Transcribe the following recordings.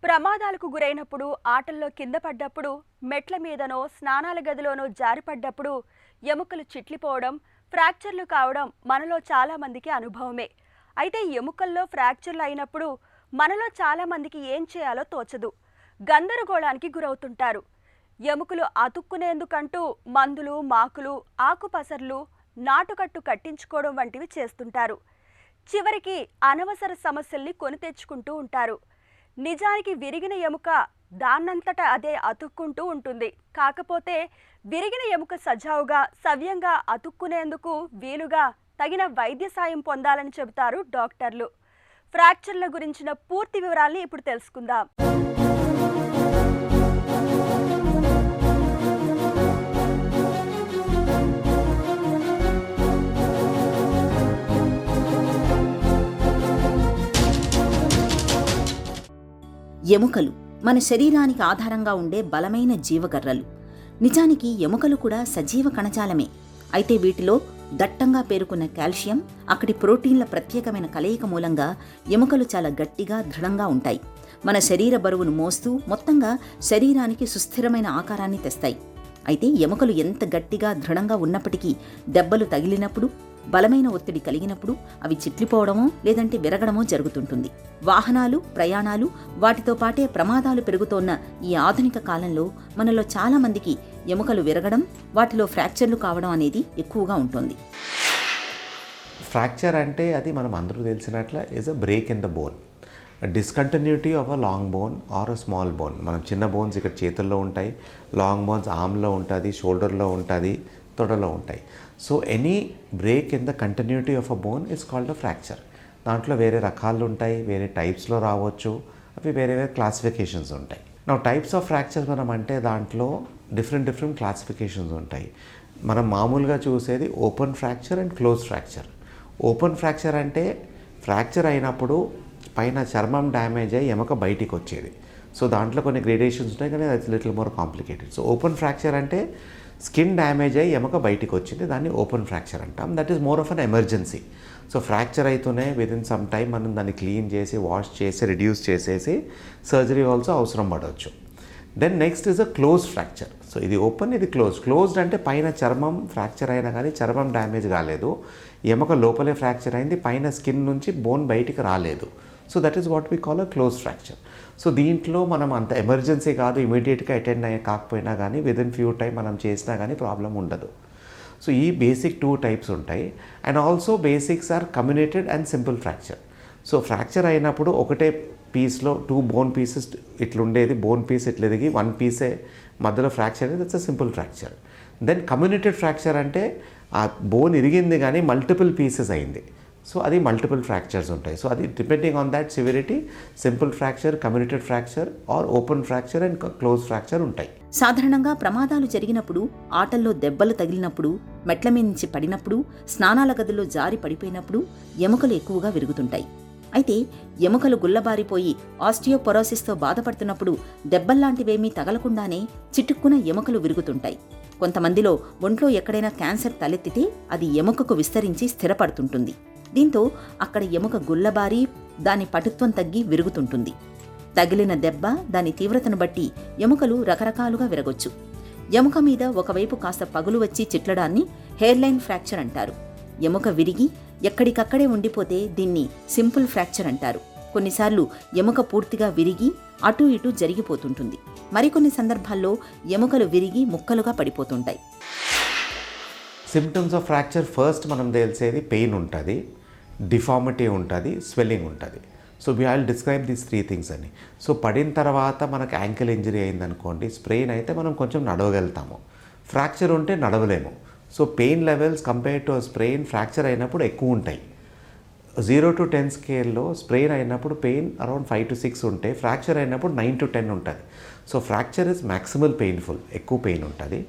ప్రమాదాలకు గురైనప్పుడు, ఆటల్లో కింద పడ్డప్పుడు, మెట్ల మీదనో, స్నానాల గదిలోనో జారిపడ్డప్పుడు ఎముకలు చిట్లిపోవడం, ఫ్రాక్చర్లు కావడం మనలో చాలా మందికి అనుభవమే. అయితే ఎముకల్లో ఫ్రాక్చర్లు అయినప్పుడు మనలో చాలా మందికి ఏం చేయాలో తోచదు. గందరగోళానికి గురవుతుంటారు. ఎముకలు అతుక్కునేందుకంటూ మందులు, మాకులు, ఆకుపసర్లు, నాటుకట్టు కట్టించుకోవడం వంటివి చేస్తుంటారు. చివరికి అనవసర సమస్యల్ని కొని తెచ్చుకుంటూ ఉంటారు. నిజానికి విరిగిన ఎముక దాన్నంతట అదే అతుక్కుంటూ ఉంటుంది. కాకపోతే విరిగిన ఎముక సజావుగా సవ్యంగా అతుక్కునేందుకు వీలుగా తగిన వైద్య సాయం పొందాలని చెబుతారు డాక్టర్లు. ఫ్రాక్చర్ల గురించిన పూర్తి వివరాల్ని ఇప్పుడు తెలుసుకుందాం. ఎముకలు మన శరీరానికి ఆధారంగా ఉండే బలమైన జీవగర్రలు. నిజానికి ఎముకలు కూడా సజీవ కణజాలమే. అయితే వీటిలో దట్టంగా పేరుకున్న కాల్షియం, అక్కడి ప్రోటీన్ల ప్రత్యేకమైన కలయిక మూలంగా ఎముకలు చాలా గట్టిగా, దృఢంగా ఉంటాయి. మన శరీర బరువును మోస్తూ మొత్తంగా శరీరానికి సుస్థిరమైన ఆకారాన్ని తెస్తాయి. అయితే ఎముకలు ఎంత గట్టిగా, దృఢంగా ఉన్నప్పటికీ దెబ్బలు తగిలినప్పుడు, బలమైన ఒత్తిడి కలిగినప్పుడు అవి చిట్లిపోవడమో లేదంటే విరగడమో జరుగుతుంటుంది. వాహనాలు, ప్రయాణాలు, వాటితో పాటే ప్రమాదాలు పెరుగుతోన్న ఈ ఆధునిక కాలంలో మనలో చాలా మందికి ఎముకలు విరగడం, వాటిలో ఫ్రాక్చర్లు కావడం అనేది ఎక్కువగా ఉంటుంది. ఫ్రాక్చర్ అంటే అది మనం అందరూ తెలిసినట్ల is a break in the bone, discontinuity of a long bone or a small bone. మనం చిన్న బోన్స్ ఇక్కడ చేతుల్లో ఉంటాయి, లాంగ్ బోన్స్ ఆర్మ్లో ఉంటుంది, షోల్డర్లో ఉంటుంది, తొడలో ఉంటాయి. So any break in the continuity of a bone is called a fracture. దాంట్లో వేరే రకాలు ఉంటాయి, వేరే టైప్స్లో రావచ్చు, అవి వేరే వేరే క్లాసిఫికేషన్స్ ఉంటాయి. నా టైప్స్ ఆఫ్ ఫ్రాక్చర్స్ మనం అంటే దాంట్లో డిఫరెంట్ క్లాసిఫికేషన్స్ ఉంటాయి. మనం మామూలుగా చూసేది open fracture and close fracture. Open fracture అంటే ఫ్రాక్చర్ అయినప్పుడు పైన చర్మం డ్యామేజ్ అయ్యి ఎముక బయటికి వచ్చేది. సో దాంట్లో కొన్ని గ్రేడేషన్స్ ఉంటాయి, కానీ that's little more complicated. So open fracture అంటే స్కిన్ డ్యామేజ్ అయ్యి ఎముక బయటికి వచ్చింది, దాన్ని ఓపెన్ ఫ్రాక్చర్ అంటాం. That is more of an emergency. So fracture అయితేనే విదిన్ సమ్ టైం మనం దాన్ని క్లీన్ చేసి, వాష్ చేసి, రిడ్యూస్ చేసేసి సర్జరీ ఆల్సో అవసరం పడవచ్చు. Then next is a close fracture. So ఇది ఓపెన్, ఇది క్లోజ్. క్లోజ్డ్ అంటే పైన చర్మం ఫ్రాక్చర్ అయినా కానీ చర్మం డ్యామేజ్ కాలేదు, ఎముక లోపలే ఫ్రాక్చర్ అయింది, పైన స్కిన్ నుంచి బోన్ బయటికి రాలేదు. So that is what we call a close fracture. So దీంట్లో మనం అంత ఎమర్జెన్సీ కాదు, ఇమీడియట్గా అటెండ్ అయ్యే కాకపోయినా కానీ విదిన్ ఫ్యూ టైం మనం చేసినా కానీ ప్రాబ్లం ఉండదు. సో ఈ బేసిక్ 2 టైప్స్ ఉంటాయి. And also basics are comminuted and simple fracture. So fracture అయినప్పుడు ఒకటే పీస్లో 2 బోన్ పీసెస్ ఇట్లుండేది, బోన్ పీస్ ఇట్లా ఎదిగి 1 పీసే మధ్యలో ఫ్రాక్చర్ అనేది that's a simple fracture. Then comminuted fracture అంటే ఆ బోన్ ఇరిగింది కానీ మల్టిపుల్ పీసెస్ అయింది. సో అది మల్టిపుల్ ఫ్రాక్చర్స్ ఉంటాయి. సో అది depending on that severity simple fracture, comminuted fracture or open fracture and close fracture ఉంటాయి. సాధారణంగా ప్రమాదాలు జరిగినప్పుడు, ఆటల్లో దెబ్బలు తగిలినప్పుడు, మెట్ల మీద నుంచి పడినప్పుడు, స్నానాల గదుల్లో జారి పడిపోయినప్పుడు ఎముకలు ఎక్కువగా విరుగుతుంటాయి. అయితే ఎముకలు గుల్లబారిపోయి ఆస్టియోపొరోసిస్తో బాధపడుతున్నప్పుడు దెబ్బల్లాంటివేమీ తగలకుండానే చిటుక్కున ఎముకలు విరుగుతుంటాయి. కొంతమందిలో ఒంట్లో ఎక్కడైనా క్యాన్సర్ తలెత్తితే అది ఎముకకు విస్తరించి స్థిరపడుతుంటుంది. దీంతో అక్కడ ఎముక గుల్లబారి దాని పటుత్వం తగ్గి విరుగుతుంటుంది. తగిలిన దెబ్బ, దాని తీవ్రతను బట్టి ఎముకలు రకరకాలుగా విరగొచ్చు. ఎముక మీద ఒకవైపు కాస్త పగులు వచ్చి చిట్లడాన్ని హెయిర్లైన్ ఫ్రాక్చర్ అంటారు. ఎముక విరిగి ఎక్కడికక్కడే ఉండిపోతే దీన్ని సింపుల్ ఫ్రాక్చర్ అంటారు. కొన్నిసార్లు ఎముక పూర్తిగా విరిగి అటు ఇటు జరిగిపోతుంటుంది. మరికొన్ని సందర్భాల్లో ఎముకలు విరిగి ముక్కలుగా పడిపోతుంటాయి. సిమ్టమ్స్ ఆఫ్ ఫ్రాక్చర్ ఫస్ట్ మనం తెలిసేది పెయిన్ ఉంటుంది, డిఫార్మిటీ ఉంటుంది, స్వెల్లింగ్ ఉంటుంది. So we all describe these 3 things అని. సో పడిన తర్వాత మనకు యాంకిల్ ఇంజరీ అయిందనుకోండి, స్ప్రెయిన్ అయితే మనం కొంచెం నడవగలుగుతాము, ఫ్రాక్చర్ ఉంటే నడవలేము. So pain levels compare to sprain fracture అయినప్పుడు ఎక్కువ ఉంటాయి. 0 to 10 స్కేల్లో స్ప్రెయిన్ అయినప్పుడు పెయిన్ అరౌండ్ 5 to 6 ఉంటే, ఫ్రాక్చర్ అయినప్పుడు 9 to 10 ఉంటుంది. So fracture is maximal painful, ఎక్కువ పెయిన్ ఉంటుంది.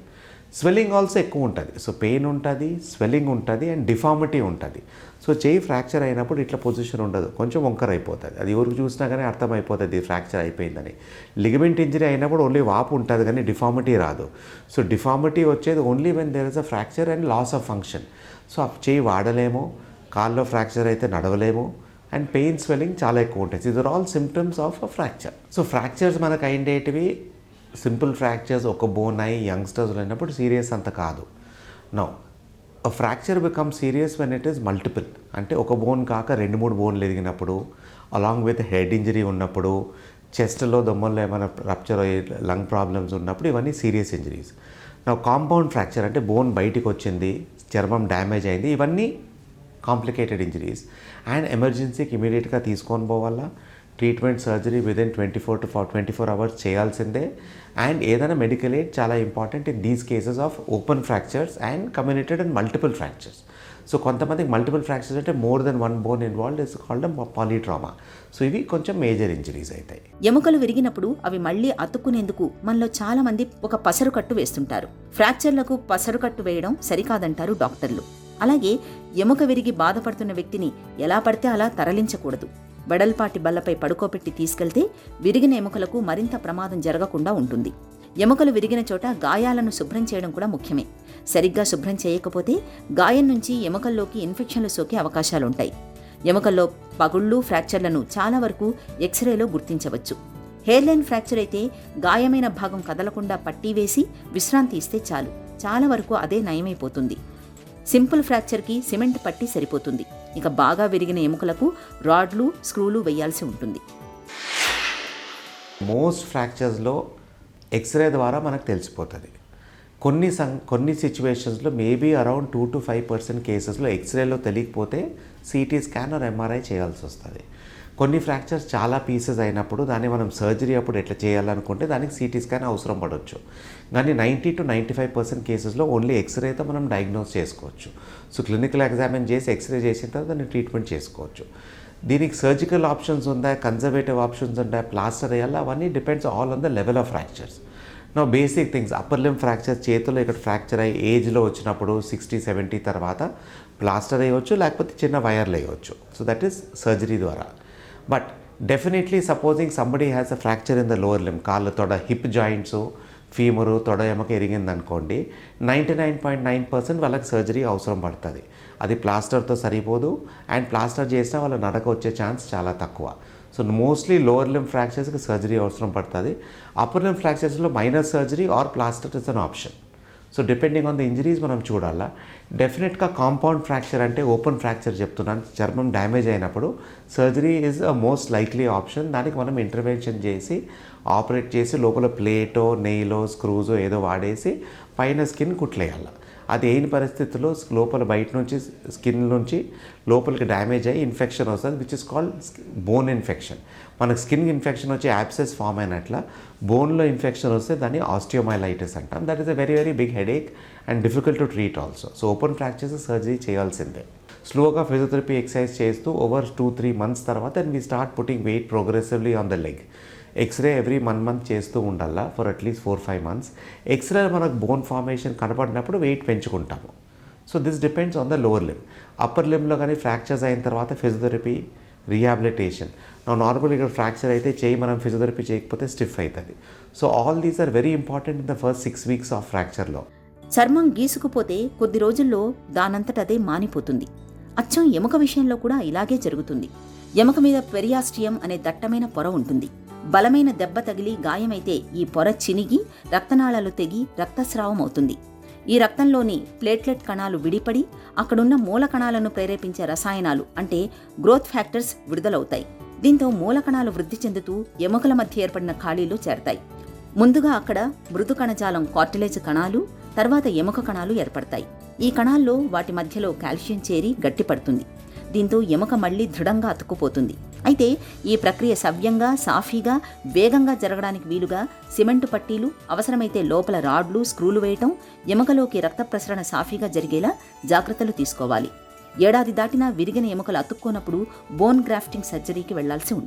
స్వెల్లింగ్ ఆల్సో ఎక్కువ ఉంటుంది. సో పెయిన్ ఉంటుంది, స్వెల్లింగ్ ఉంటుంది అండ్ డిఫార్మిటీ ఉంటుంది. సో చేయి ఫ్రాక్చర్ అయినప్పుడు ఇట్లా పొజిషన్ ఉండదు, కొంచెం వంకర అయిపోతుంది. అది ఎవరికి చూసినా కానీ అర్థమైపోతుంది ఫ్రాక్చర్ అయిపోయిందని. లిగమెంట్ ఇంజరీ అయినప్పుడు ఓన్లీ వాపు ఉంటుంది కానీ డిఫార్మిటీ రాదు. సో డిఫార్మిటీ వచ్చేది only when there is a fracture and loss of function. So ఆ చేయి వాడలేము, కాల్లో ఫ్రాక్చర్ అయితే నడవలేము అండ్ పెయిన్ స్వెల్లింగ్ చాలా ఎక్కువ ఉంటాయి. These are all symptoms of a fracture. So fractures మనకు అయ్యేటివి సింపుల్ ఫ్రాక్చర్స్ ఒక బోన్ అయి యంగ్స్టర్స్లో అయినప్పుడు సీరియస్ అంత కాదు. Now a fracture become serious when it is multiple, అంటే ఒక బోన్ కాక 2-3 బోన్లు ఎదిగినప్పుడు, అలాంగ్ విత్ హెడ్ ఇంజరీ ఉన్నప్పుడు, చెస్ట్లో దొమ్మల్లో ఏమైనా రప్చర్ అయ్యి లంగ్ ప్రాబ్లమ్స్ ఉన్నప్పుడు ఇవన్నీ సీరియస్ ఇంజరీస్. నా కాంపౌండ్ ఫ్రాక్చర్ అంటే బోన్ బయటికి వచ్చింది, చర్మం డ్యామేజ్ అయింది, ఇవన్నీ కాంప్లికేటెడ్ ఇంజరీస్ అండ్ ఎమర్జెన్సీకి ఇమీడియట్గా తీసుకొని పోవాలా. ట్రీట్మెంట్ సర్జరీ విదిన్ 24 అవర్స్ చేయాల్సిందే. అండ్ ఏదైనా మెడికల్ ఎయిడ్ చాలా important in these cases of open fractures and comminuted and multiple fractures. So కొంతమందికి మల్టిపుల్ ఫ్రాక్చర్స్ అంటే more than 1 bone involved is called polytrauma. So ఇవి కొంచెం మేజర్ ఇంజరీస్ అవుతాయి. ఎముకలు విరిగినప్పుడు అవి మళ్లీ అతుక్కునేందుకు మనలో చాలా మంది ఒక పసరుకట్టు వేస్తుంటారు. ఫ్రాక్చర్లకు పసరుకట్టు వేయడం సరికాదంటారు డాక్టర్లు. అలాగే ఎముక విరిగి బాధపడుతున్న వ్యక్తిని ఎలా పడితే అలా తరలించకూడదు. వెడల్పాటి బల్లపై పడుకోబెట్టి తీసుకెళ్తే విరిగిన ఎముకలకు మరింత ప్రమాదం జరగకుండా ఉంటుంది. ఎముకలు విరిగిన చోట గాయాలను శుభ్రం చేయడం కూడా ముఖ్యమే. సరిగ్గా శుభ్రం చేయకపోతే గాయం నుంచి ఎముకల్లోకి ఇన్ఫెక్షన్లు సోకే అవకాశాలుంటాయి. ఎముకల్లో పగుళ్ళు, ఫ్రాక్చర్లను చాలా వరకు ఎక్స్రేలో గుర్తించవచ్చు. హెయిర్లైన్ ఫ్రాక్చర్ అయితే గాయమైన భాగం కదలకుండా పట్టీ వేసి విశ్రాంతి ఇస్తే చాలు, చాలా వరకు అదే నయమైపోతుంది. సింపుల్ ఫ్రాక్చర్కి సిమెంట్ పట్టి సరిపోతుంది. ఇక బాగా విరిగిన ఎముకలకు రాడ్లు, స్క్రూలు వేయాల్సి ఉంటుంది. మోస్ట్ ఫ్రాక్చర్స్లో ఎక్స్రే ద్వారా మనకు తెలిసిపోతుంది. కొన్ని సిచ్యువేషన్స్లో మేబీ అరౌండ్ 2-5% కేసెస్లో ఎక్స్రేలో తెలియకపోతే సిటీ స్కాన్ ఆర్ ఎంఆర్ఐ చేయాల్సి వస్తుంది. కొన్ని ఫ్రాక్చర్స్ చాలా పీసెస్ అయినప్పుడు దాన్ని మనం సర్జరీ అప్పుడు ఎట్లా చేయాలనుకుంటే దానికి సిటీ స్కాన్ అవసరం పడవచ్చు. కానీ 90-95% కేసెస్లో ఓన్లీ ఎక్స్రేతో మనం డయాగ్నోస్ చేసుకోవచ్చు. సో క్లినికల్ ఎగ్జామిన్ చేసి ఎక్స్రే చేసిన తర్వాత దాన్ని ట్రీట్మెంట్ చేసుకోవచ్చు. దీనికి సర్జికల్ ఆప్షన్స్ ఉందా, కన్జర్వేటివ్ ఆప్షన్స్ ఉందా, ప్లాస్టర్ వేయాలా, అవన్నీ depends all on the level of fractures. నా basic things upper limb fracture చేతిలో ఇక్కడ ఫ్రాక్చర్ అయ్యి ఏజ్లో వచ్చినప్పుడు 60-70 తర్వాత ప్లాస్టర్ వేయవచ్చు, లేకపోతే చిన్న వైర్లు వేయవచ్చు. సో దట్ ఈస్ సర్జరీ ద్వారా. But definitely supposing somebody has a fracture in the lower limb, కాళ్ళు, తొడ, హిప్ జాయింట్స్, ఫీమరు, తొడ ఎముక ఎరిగిందనుకోండి, 99.9% వాళ్ళకి సర్జరీ అవసరం పడుతుంది. అది ప్లాస్టర్తో సరిపోదు, అండ్ ప్లాస్టర్ చేసినా వాళ్ళ నడక వచ్చే ఛాన్స్ చాలా తక్కువ. సో మోస్ట్లీ లోవర్ లింబ్ ఫ్రాక్చర్స్కి సర్జరీ అవసరం పడుతుంది. అప్పర్ లింబ్ ఫ్రాక్చర్స్లో minor surgery or plaster is an option. So depending on the injuries మనం చూడాలా. డెఫినెట్గా కాంపౌండ్ ఫ్రాక్చర్ అంటే ఓపెన్ ఫ్రాక్చర్ చెప్తున్నాను, చర్మం డ్యామేజ్ అయినప్పుడు surgery is a most likely option. దానికి మనం ఇంటర్వెన్షన్ చేసి ఆపరేట్ చేసి లోపల ప్లేటో, నెయిలో, స్క్రూజో ఏదో వాడేసి పైన స్కిన్ కుట్లేయాలి. అది అయిన పరిస్థితుల్లో లోపల బయట నుంచి స్కిన్ నుంచి లోపలికి డ్యామేజ్ అయ్యి ఇన్ఫెక్షన్ వస్తుంది, which is called bone infection. మనకు స్కిన్ ఇన్ఫెక్షన్ వచ్చి యాబ్సెస్ ఫామ్ అయినట్ల బోన్లో ఇన్ఫెక్షన్ వస్తే దాన్ని ఆస్టియోమైలైటిస్ అంటాం. That is a very very big headache and difficult to treat also. So open fractures surgery చేయాల్సిందే. స్లోగా ఫిజియోథెరపీ ఎక్సర్సైజ్ చేస్తూ ఓవర్ 2-3 months తర్వాత and we start putting weight progressively on the leg. X-ray every 1 month చేస్తూ ఉండాలా for at least 4-5 months. X-ray మనకు bone formation కనపడినప్పుడు weight పెంచుకుంటాము. So this depends on the lower limb. Upper లింబ్లో కానీ fractures అయిన తర్వాత ఫిజియోథెరపీ, రీహాబిలిటేషన్. నార్మల్ ఇక్కడ fracture అయితే చేయి మనం ఫిజియోథెరపీ చేయకపోతే స్టిఫ్ అవుతుంది. So all these are very important in the first 6 weeks of ఫ్రాక్చర్లో. చర్మం గీసుకుపోతే కొద్ది రోజుల్లో దానంతటదే మానిపోతుంది. అచ్చం ఎముక విషయంలో కూడా ఇలాగే జరుగుతుంది. ఎముక మీద పెరియాస్ట్రియం అనే దట్టమైన పొర ఉంటుంది. బలమైన దెబ్బ తగిలి గాయమైతే ఈ పొర చినిగి రక్తనాళాలు తెగి రక్తస్రావం అవుతుంది. ఈ రక్తంలోని ప్లేట్లెట్ కణాలు విడిపడి అక్కడున్న మూల కణాలను ప్రేరేపించే రసాయనాలు అంటే గ్రోత్ ఫ్యాక్టర్స్ విడుదలవుతాయి. దీంతో మూల కణాలు వృద్ధి చెందుతూ ఎముకల మధ్య ఏర్పడిన ఖాళీలు చేరతాయి. ముందుగా అక్కడ మృదు కణజాలం కార్టిలేజ్ కణాలు, తర్వాత ఎముక కణాలు ఏర్పడతాయి. ఈ కణాల్లో వాటి మధ్యలో కాల్షియం చేరి గట్టిపడుతుంది. దీంతో ఎముక మళ్లీ దృఢంగా అతుక్కుపోతుంది. అయితే ఈ ప్రక్రియ సవ్యంగా, సాఫీగా, వేగంగా జరగడానికి వీలుగా సిమెంటు పట్టీలు, అవసరమైతే లోపల రాడ్లు, స్క్రూలు వేయటం, ఎముకలోకి రక్త ప్రసరణ సాఫీగా జరిగేలా జాగ్రత్తలు తీసుకోవాలి. ఏడాది దాటినా విరిగిన ఎముకలు అతుక్కోనప్పుడు బోన్ గ్రాఫ్టింగ్ సర్జరీకి వెళ్లాల్సి ఉంటుంది.